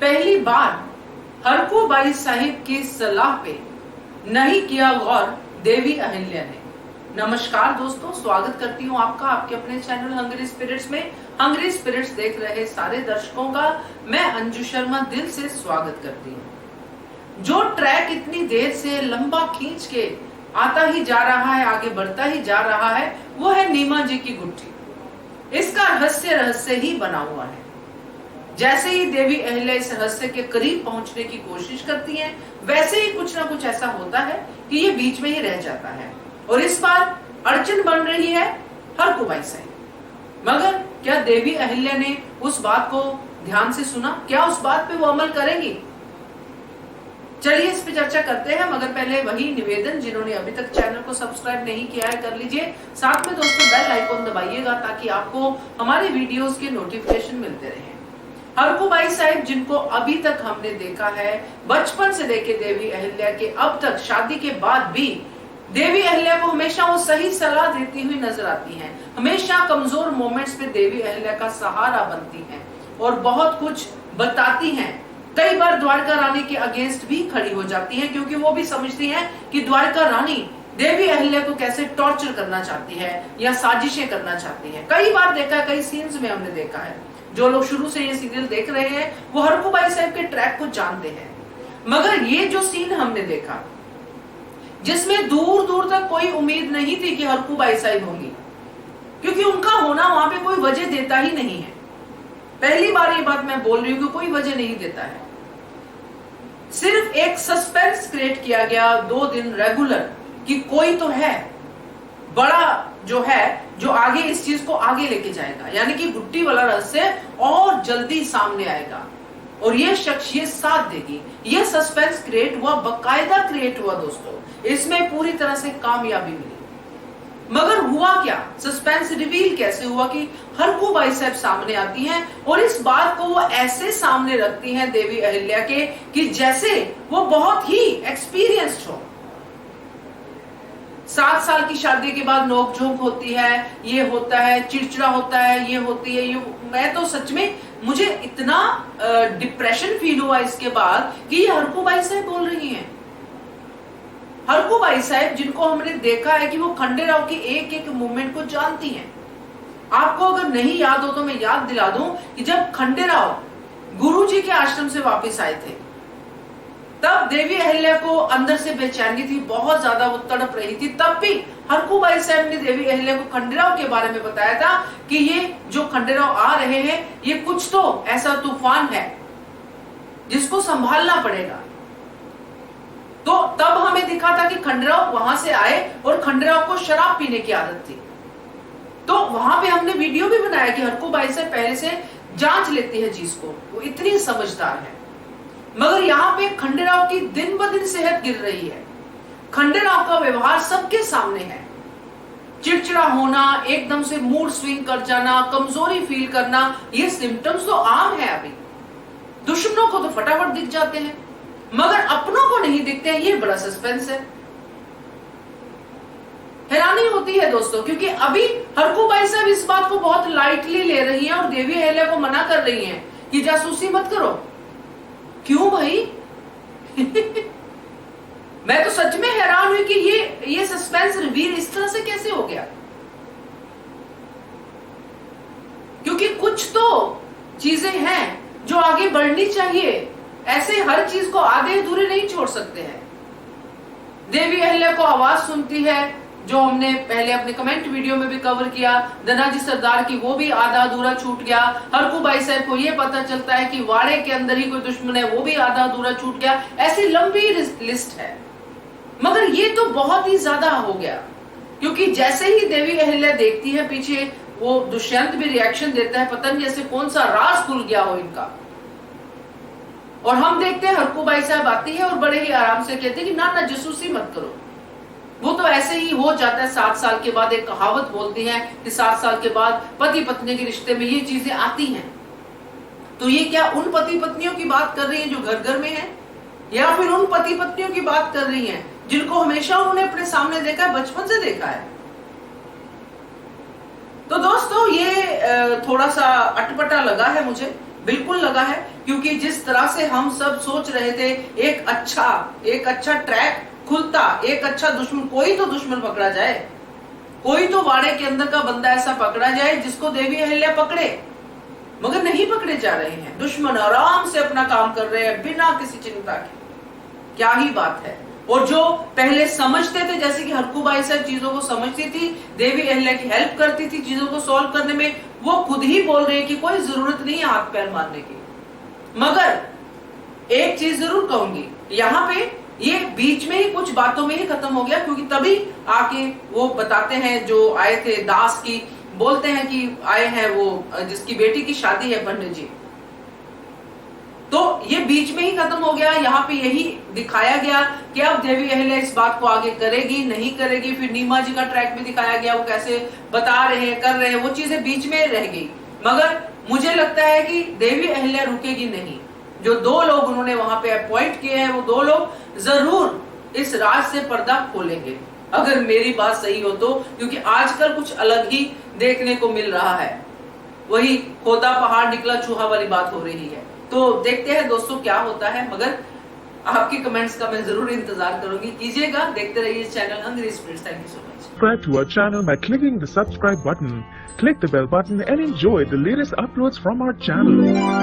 पहली बार हरकू बाई साहिब की सलाह पे नहीं किया गौर देवी अहिल्या ने। नमस्कार दोस्तों, स्वागत करती हूँ आपका आपके अपने चैनल हंग्री स्पिरिट्स में। हंग्री स्पिरिट्स देख रहे सारे दर्शकों का मैं अंजू शर्मा दिल से स्वागत करती हूँ। जो ट्रैक इतनी देर से लंबा खींच के आता ही जा रहा है, आगे बढ़ता ही जा रहा है, वो है नीमा जी की गुट्ठी। इसका रहस्य ही बना हुआ है। जैसे ही देवी अहिल्या इस रहस्य के करीब पहुंचने की कोशिश करती हैं, वैसे ही कुछ ना कुछ ऐसा होता है कि ये बीच में ही रह जाता है और इस बार अड़चन बन रही है हरकू बाई साहिब। मगर क्या देवी अहिल्या ने उस बात को ध्यान से सुना? क्या उस बात पे वो अमल करेंगी? चलिए इस पे चर्चा करते हैं, मगर पहले वही निवेदन, जिन्होंने अभी तक चैनल को सब्सक्राइब नहीं किया है कर लीजिए। साथ में दोस्तों बेल आइकन दबाइएगा ताकि आपको हमारे वीडियोस के नोटिफिकेशन मिलते रहे। हरकू बाई साहिब, जिनको अभी तक हमने देखा है बचपन से लेके देवी अहिल्या के अब तक, शादी के बाद भी देवी अहिल्या को हमेशा वो सही सलाह देती हुई नजर आती हैं। हमेशा कमजोर मोमेंट्स पे देवी अहिल्या का सहारा बनती हैं और बहुत कुछ बताती हैं। कई बार द्वारका रानी के अगेंस्ट भी खड़ी हो जाती हैं, क्योंकि वो भी समझती हैं कि द्वारका रानी देवी अहिल्या को कैसे टॉर्चर करना चाहती है या साजिशें करना चाहती है। कई बार देखा है, कई सीन्स में हमने देखा है। जो लोग शुरू से ये सीरियल देख रहे हैं वो हरकू बाई साहिब के ट्रैक को जानते हैं। मगर ये जो सीन हमने देखा, जिसमें दूर दूर तक कोई उम्मीद नहीं थी कि हरकू बाई साहिब होंगी, क्योंकि उनका होना वहां पे कोई वजह देता ही नहीं है। पहली बार ये बात मैं बोल रही हूँ कि कोई वजह नहीं देता है। सिर्फ एक सस्पेंस क्रिएट किया गया 2 दिन रेगुलर कि कोई तो है बड़ा जो है, जो आगे इस चीज को आगे लेके जाएगा, यानी कि गुट्टी वाला रहस्य और जल्दी सामने आएगा और ये शख्स ये साथ देगी। ये सस्पेंस क्रिएट हुआ, बकायदा क्रिएट हुआ दोस्तों। इसमें पूरी तरह से कामयाबी मिली। मगर हुआ क्या? सस्पेंस रिवील कैसे हुआ कि हरकू बाई साहिब सामने आती हैं और इस बात को वो ऐसे सामने रखती हैं देवी अहिल्या के कि जैसे वो बहुत ही एक्सपीरियंस्ड हो। 7 साल की शादी के बाद नोकझोंक होती है, ये होता है, चिड़चिड़ा होता है, ये होती है, ये मैं तो सच में, मुझे इतना डिप्रेशन फील हुआ इसके बाद कि ये हरकू बाई साहिब बोल रही हैं। हरकू बाई साहिब, जिनको हमने देखा है कि वो खंडेराव की एक एक मूवमेंट को जानती हैं। आपको अगर नहीं याद हो तो मैं याद दिला दूं कि जब खंडेराव गुरुजी के आश्रम से वापस आए थे, तब देवी अहिल्या को अंदर से बेचैनी थी, बहुत ज्यादा वो तड़प रही थी। तब भी हरकू बाई साहिब ने देवी अहिल्या को खंडेराव के बारे में बताया था कि ये जो खंडेराव आ रहे हैं, ये कुछ तो ऐसा तूफान है जिसको संभालना पड़ेगा। तो तब हमें दिखा था कि खंडेराव वहां से आए और खंडेराव को शराब पीने की आदत थी। तो वहां पे हमने वीडियो भी बनाया कि हरकू बाई साहिब पहले से जांच लेती है चीज को, वो इतनी समझदार है। मगर यहाँ पे खंडेराव की दिन ब दिन सेहत गिर रही है। खंडेराव का व्यवहार सबके सामने है। चिड़चिड़ा होना, एकदम से मूड स्विंग कर जाना, कमजोरी फील करना, ये सिम्टम्स तो आम है अभी। दुश्मनों को तो फटाफट दिख जाते हैं, मगर अपनों को नहीं दिखते हैं। ये बड़ा सस्पेंस है। हैरानी होती है दोस्तों, क्योंकि अभी हरकू बाई साहब इस बात को बहुत लाइटली ले रही हैं और देवी अहिल्या को मना कर रही हैं कि जासूसी मत करो। क्यों भाई? मैं तो सच में हैरान हुई कि ये सस्पेंस रिवील इस तरह से कैसे हो गया, क्योंकि कुछ तो चीजें हैं जो आगे बढ़नी चाहिए। ऐसे हर चीज को आधे अधूरे नहीं छोड़ सकते हैं। देवी अहिल्या को आवाज सुनती है, जो हमने पहले अपने कमेंट वीडियो में भी कवर किया, धनाजी सरदार की, वो भी आधा अधूरा छूट गया। हरकू बाई साहिब को ये पता चलता है कि वाड़े के अंदर ही कोई दुश्मन है, वो भी आधा अधूरा छूट गया। ऐसी लंबी लिस्ट है। मगर ये तो बहुत ही ज्यादा हो गया, क्योंकि जैसे ही देवी अहिल्या देखती है पीछे, वो दुष्यंत भी रिएक्शन देता है, पता नहीं जैसे कौन सा राज खुल गया हो इनका। और हम देखते हैं हरकू बाई साहब आती है और बड़े ही आराम से कहते हैं कि ना ना जासूसी मत करो। वो तो ऐसे ही हो जाता है। 7 साल के बाद एक कहावत बोलती है कि 7 साल के बाद पति पत्नी के रिश्ते में ये चीजें आती हैं। तो ये क्या उन पति पत्नियों की बात कर रही है जो घर घर में है, या फिर उन पति पत्नियों की बात कर रही हैं जिनको हमेशा उन्होंने अपने सामने देखा है, बचपन से देखा है? तो दोस्तों ये थोड़ा सा अटपटा लगा है मुझे, बिल्कुल लगा है, क्योंकि जिस तरह से हम सब सोच रहे थे एक अच्छा ट्रैक खुलता, एक अच्छा दुश्मन, कोई तो दुश्मन पकड़ा जाए, कोई तो वाड़े के अंदर का बंदा ऐसा पकड़ा जाए जिसको देवी अहिल्या पकड़े, मगर नहीं पकड़े जा रहे हैं। दुश्मन आराम से अपना काम कर रहे हैं बिना किसी चिंता के। क्या ही बात है। और जो पहले समझते थे, जैसे कि हरकूबाई साहब चीजों को समझती थी, देवी अहिल्या की हेल्प करती थी चीजों को सॉल्व करने में, वो खुद ही बोल रहे हैं कि कोई जरूरत नहीं है हाथ पैर मारने की। मगर एक चीज जरूर कहूंगी, यहाँ पे ये बीच में ही कुछ बातों में ही खत्म हो गया, क्योंकि तभी आके वो बताते हैं, जो आए थे दास की, बोलते हैं कि आए हैं वो जिसकी बेटी की शादी है पंडित जी, तो ये बीच में ही खत्म हो गया। यहाँ पे यही दिखाया गया कि अब देवी अहिल्या इस बात को आगे करेगी नहीं करेगी। फिर नीमा जी का ट्रैक भी दिखाया गया, वो कैसे बता रहे हैं कर रहे हैं, वो चीजें बीच में रह गई। मगर मुझे लगता है कि देवी अहिल्या रुकेगी नहीं। जो 2 लोग उन्होंने वहां पे अपॉइंट किए हैं, वो 2 लोग जरूर इस राज से पर्दा खोलेंगे, अगर मेरी बात सही हो तो, क्योंकि आजकल कुछ अलग ही देखने को मिल रहा है। वही खोदा पहाड़ निकला चूहा वाली बात हो रही है। तो देखते हैं दोस्तों क्या होता है, मगर आपके कमेंट्स का मैं जरूर इंतजार करूंगी। कीजिएगा, देखते रहिए इस channel Hungry Spirits. Thank you so much. Subscribe to our channel by clicking the subscribe button. Click the bell button and enjoy the latest uploads from our channel.